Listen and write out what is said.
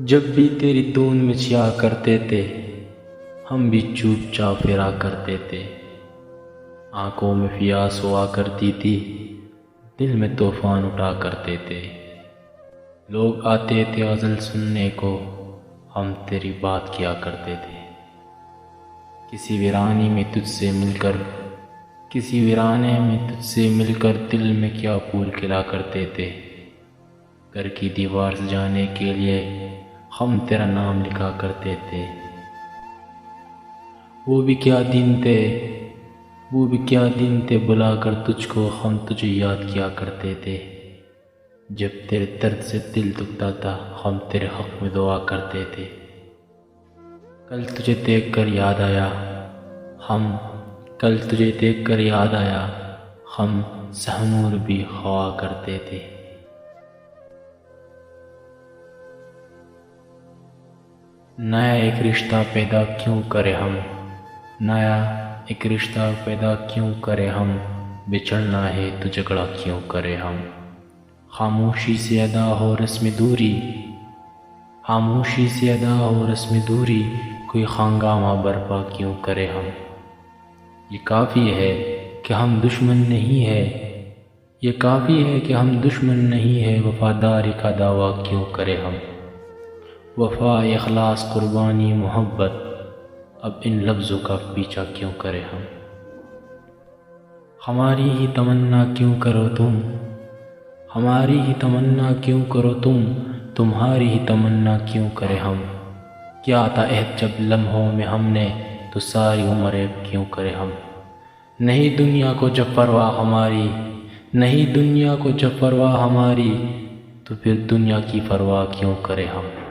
جب بھی تیری دھون میں چھایا کرتے تھے ہم بھی چوپ چاپ پھرا کرتے تھے۔ آنکھوں میں پیاس ہوا کرتی تھی، دل میں طوفان اٹھا کرتے تھے۔ لوگ آتے تھے غزل سننے کو، ہم تیری بات کیا کرتے تھے۔ کسی ویرانے میں تجھ سے مل کر دل میں کیا پھول کھلا کرتے تھے۔ گھر کی دیوار سجانے کے لیے ہم تیرا نام لکھا کرتے تھے۔ وہ بھی کیا دن تھے بلا کر تجھ کو ہم تجھے یاد کیا کرتے تھے۔ جب تیرے درد سے دل دکھتا تھا ہم تیرے حق میں دعا کرتے تھے۔ کل تجھے دیکھ کر یاد آیا ہم سحنور بھی ہوا کرتے تھے۔ نیا ایک رشتہ پیدا کیوں کرے ہم، بچھڑنا ہے تو جھگڑا کیوں کرے ہم۔ خاموشی سے ادا ہو رسم دوری، کوئی ہنگامہ برپا کیوں کرے ہم۔ یہ کافی ہے کہ ہم دشمن نہیں ہے، وفاداری کا دعویٰ کیوں کرے ہم۔ وفا، اخلاص، قربانی، محبت، اب ان لفظوں کا پیچھا کیوں کرے ہم۔ ہماری ہی تمنا کیوں کرو تم، تمہاری ہی تمنا کیوں کرے ہم۔ کیا تھا عہد جب لمحوں میں ہم نے، تو ساری عمر عیب کیوں کرے ہم۔ نہیں دنیا کو جب پرواہ ہماری، تو پھر دنیا کی پرواہ کیوں کرے ہم۔